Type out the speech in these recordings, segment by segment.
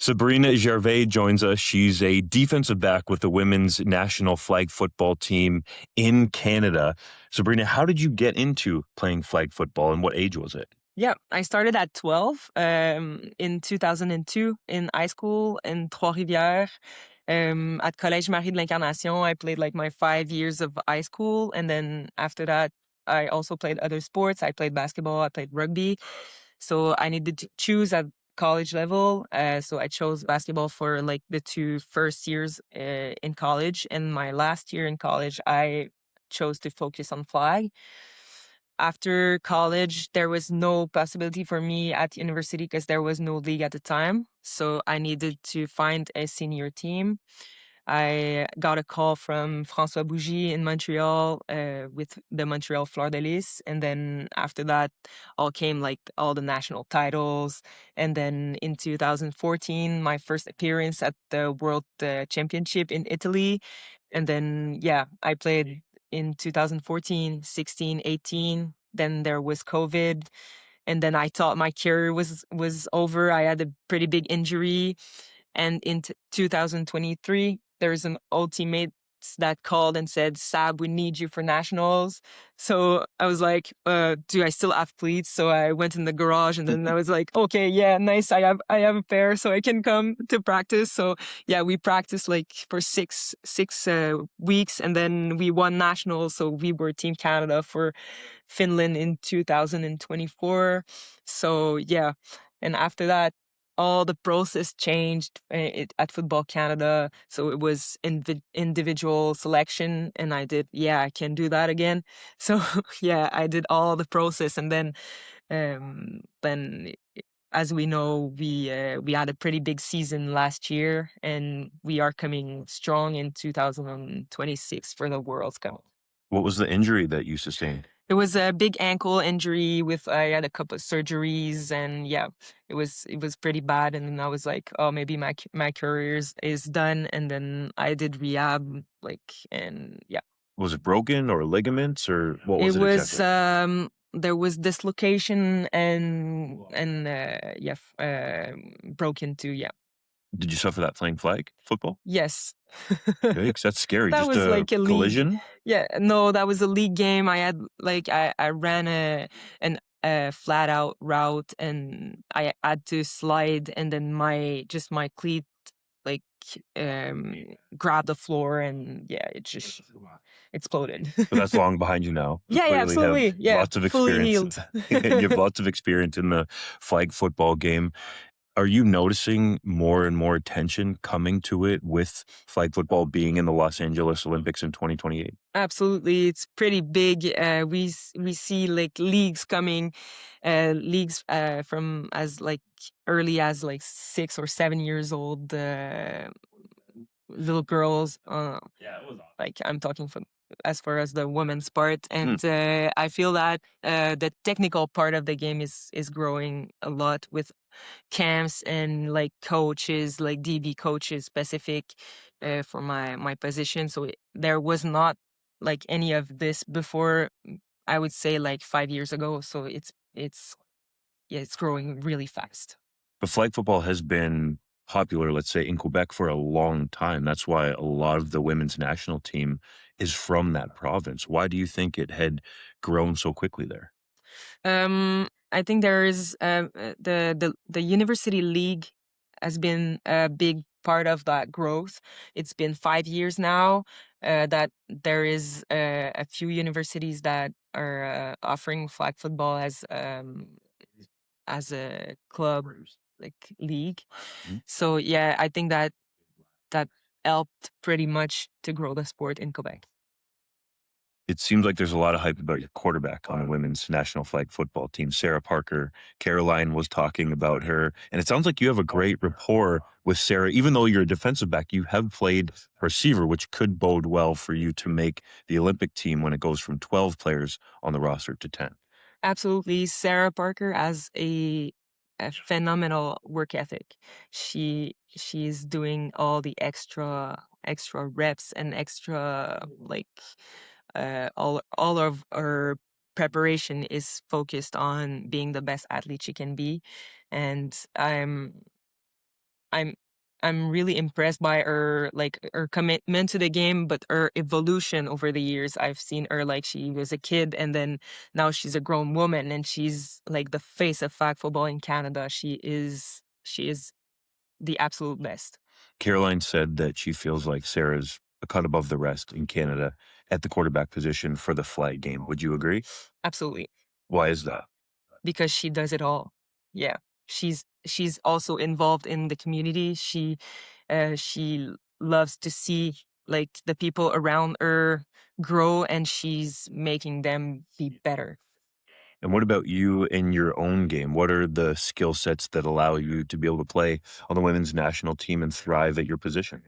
Sabrina Gervais joins us. She's a defensive back with the women's national flag football team in Canada. Sabrina, how did you get into playing flag football and what age was it? Yeah, I started at 12 in 2002 in high school in Trois-Rivières. At Collège Marie de l'Incarnation, I played like my 5 years of high school. And then after that, I also played other sports. I played basketball, I played rugby. So I needed to choose at college level. So I chose basketball for like the two first years in college. And my last year in college, I chose to focus on flag. After college, there was no possibility for me at university because there was no league at the time. So I needed to find a senior team. I got a call from François Bougie in Montreal with the Montreal Fleur de Lis. And then after that, all came like all the national titles. And then in 2014, my first appearance at the World Championship in Italy. And then, yeah, I played in 2014, 16, 18. Then there was COVID. And then I thought my career was over. I had a pretty big injury. And in 2023, there's an old teammate that called and said, Sab, we need you for nationals. So I was like, do I still have cleats? So I went in the garage and then I was like, okay, yeah, nice. I have a pair so I can come to practice. So yeah, we practiced like for six weeks and then we won nationals. So we were Team Canada for Finland in 2024. So yeah. And after that, all the process changed at Football Canada. So it was individual selection, and I did, yeah, I can do that again. So yeah, I did all the process, and then as we know, we had a pretty big season last year, and we are coming strong in 2026 for the World Cup. What was the injury that you sustained? It was a big ankle injury with I had a couple of surgeries and yeah, it was pretty bad. And then I was like, oh, maybe my career is done. And then I did rehab, like, and yeah, Was it broken or ligaments or what it was it was exactly? there was dislocation and yeah, broken too. Yeah, Did you suffer that playing flag football? yes. Yikes, that's scary. That Just was a like a league. collision? Yeah, no, that was a league game. I had like I ran a flat out route and I had to slide and then my cleat like um grabbed the floor and yeah, it just exploded. But that's long behind you now. You Yeah, yeah, clearly have absolutely. Yeah, lots of fully experience. healed. You have lots of experience in the flag football game. Are you noticing more and more attention coming to it with flag football being in the Los Angeles Olympics in 2028? Absolutely, it's pretty big. We see like leagues coming, leagues from as like early as like 6 or 7 years old. Little girls. Like I'm talking from as far as the women's part, and I feel that the technical part of the game is growing a lot with camps and like coaches, like DB coaches specific for my position. So there was not like any of this before. I would say like 5 years ago. So it's yeah, it's growing really fast. But flag football has been popular, let's say, in Quebec for a long time. That's why a lot of the women's national team is from that province. Why do you think it had grown so quickly there? I think there is the university league has been a big part of that growth. It's been 5 years now that there is a few universities that are offering flag football as a club like league. Mhm. So yeah, I think that helped pretty much to grow the sport in Quebec. It seems like there's a lot of hype about your quarterback on the women's national flag football team, Sarah Parker. Caroline was talking about her, and it sounds like you have a great rapport with Sarah. Even though you're a defensive back, you have played receiver, which could bode well for you to make the Olympic team when it goes from 12 players on the roster to 10. Absolutely. Sarah Parker has a phenomenal work ethic. She's doing all the extra reps and extra like all of her preparation is focused on being the best athlete she can be. And I'm I'm really impressed by her, like, her commitment to the game, but her evolution over the years. I've seen her, like, she was a kid, and then now she's a grown woman, and she's like the face of flag football in Canada. She is the absolute best. Caroline said that she feels like Sarah's a cut above the rest in Canada at the quarterback position for the flag game. Would you agree? Absolutely. Why is that? Because she does it all. Yeah. She's also involved in the community. She loves to see, like, the people around her grow, and she's making them be better. And what about you in your own game? What are the skill sets that allow you to be able to play on the women's national team and thrive at your position?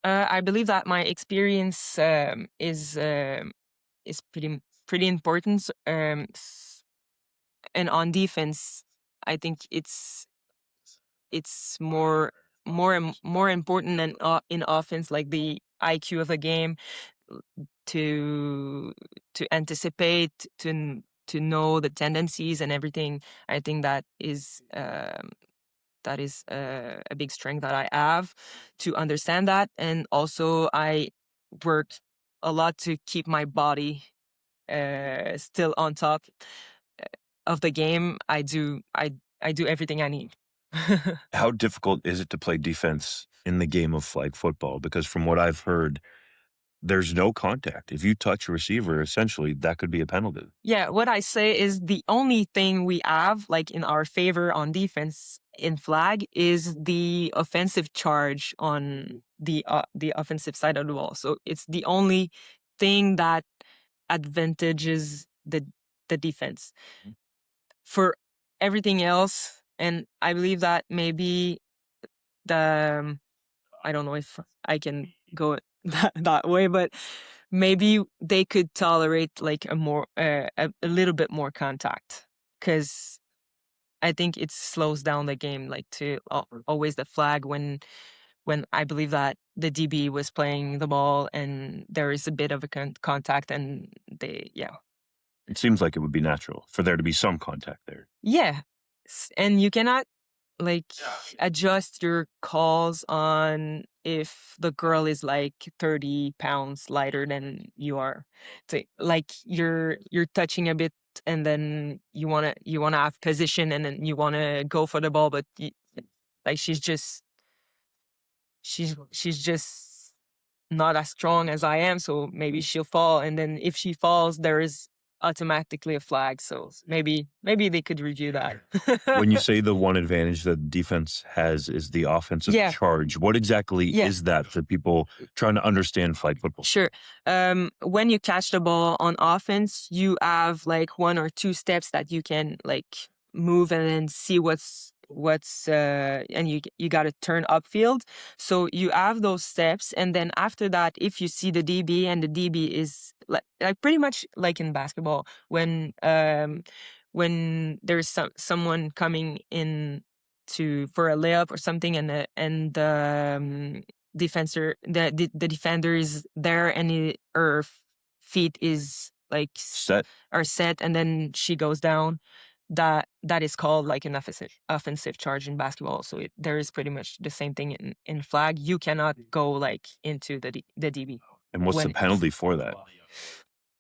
I believe that my experience is pretty important. And on defense, I think it's more important than in offense, like the IQ of a game, l- to anticipate, to know the tendencies and everything. I think that is a big strength that I have, to understand that, and also I work a lot to keep my body still on top uh, of the game. I do everything I need. How difficult is it to play defense in the game of flag football? Because from what I've heard, there's no contact. If you touch a receiver, essentially, that could be a penalty. Yeah, what I say is the only thing we have, like, in our favor on defense in flag is the offensive charge on the offensive side of the ball. So it's the only thing that advantages the defense. For everything else, and I believe that maybe the I don't know if I can go that way, but maybe they could tolerate, like, a little bit more contact, because I think it slows down the game, like, to always the flag when I believe that the DB was playing the ball and there is a bit of a contact, and yeah. It seems like it would be natural for there to be some contact there. Yeah. And you cannot, like, adjust your calls on if the girl is like 30 pounds lighter than you are. So, like, you're touching a bit, and then you wanna have position, and then you wanna go for the ball, but like, she's just not as strong as I am, so maybe she'll fall, and then if she falls, there is automatically a flag. So maybe they could review When you that. say the one advantage that defense has is the offensive Yeah, charge, what exactly yeah. is that for people trying to understand flag football? Sure. When you catch the ball on offense, you have like one or two steps that you can, like, move and then see and you got to turn upfield. So you have those steps, and then after that, if you see the DB, and the DB is like pretty much like in basketball, when there's someone coming in to for a layup or something, and the defender is there, and her feet is like Set. are set, and then she goes down. That is called like an offensive charge in basketball. So there is pretty much the same thing in flag. You cannot go, like, into the DB And what's the when penalty for that?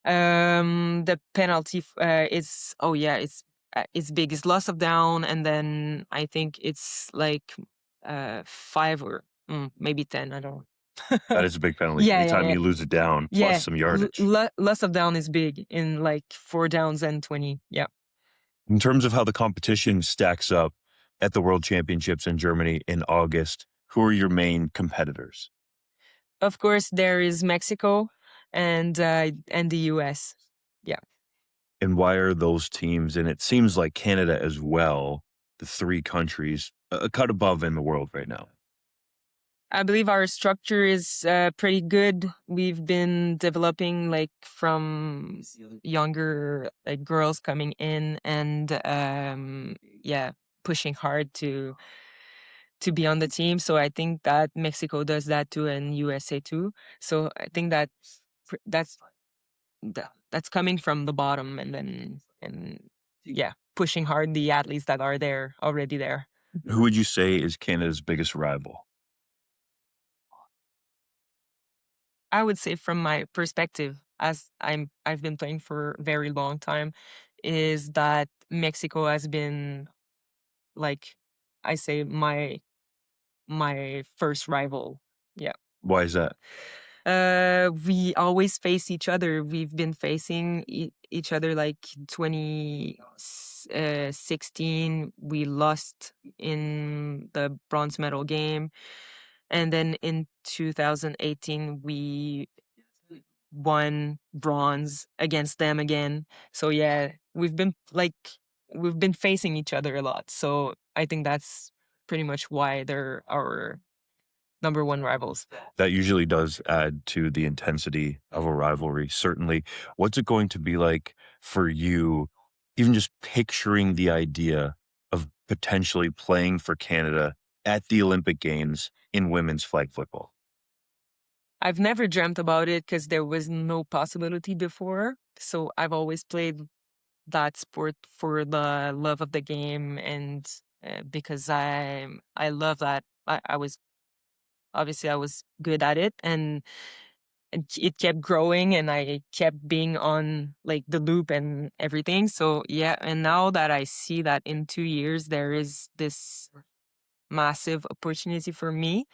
the penalty is, oh yeah, it's big. It's loss of down, and then I think it's like 5 or maybe 10. I don't That know. is a big penalty. Yeah, yeah, Anytime yeah. you lose it down plus Yeah, some yardage. loss of down is big in, like, 4 downs and 20. Yeah. In terms of how the competition stacks up at the World Championships in Germany in August, who are your main competitors? Of course, there is Mexico and the US. Yeah. And why are those teams, and it seems like Canada as well, the three countries, a cut above in the world right now? I believe our structure is pretty good. We've been developing, like, from younger, like, girls coming in, and yeah, pushing hard to be on the team. So I think that Mexico does that too, and USA too. So I think that that's coming from the bottom, and then, and yeah, pushing hard the athletes that are there already there. Who would you say is Canada's biggest rival? I would say from my perspective, as I've been playing for a very long time, is that Mexico has been like I say my first rival. Yeah. Why is that? We always face each other. We've been facing each other like 2016. We lost in the bronze medal game. And then in 2018, we won bronze against them again. So yeah, we've been facing each other a lot. So I think that's pretty much why they're our number one rivals. That usually does add to the intensity of a rivalry, certainly. What's it going to be like for you, even just picturing the idea of potentially playing for Canada at the Olympic Games in women's flag football? I've never dreamt about it because there was no possibility before. So I've always played that sport for the love of the game and because I love that. I was obviously I was good at it and it kept growing and I kept being on like the loop and everything. So yeah, and now that I see that in 2 years there is this massive opportunity for me,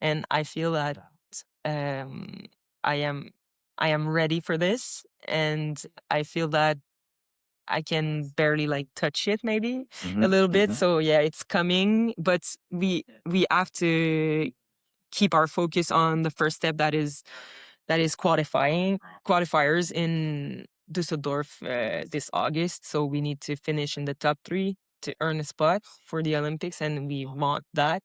and I feel that um, I am I am ready for this, and I feel that I can barely like touch it maybe a Mhm, little bit. mhm. So yeah, it's coming, but we have to keep our focus on the first step that is qualifiers in Düsseldorf this August. So we need to finish in the top three to earn a spot for the Olympics, and we want that.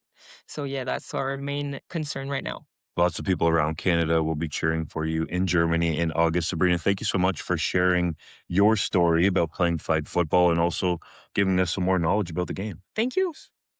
So yeah, that's our main concern right now. Lots of people around Canada will be cheering for you in Germany in August. Sabrina, thank you so much for sharing your story about playing flag football and also giving us some more knowledge about the game. Thank you.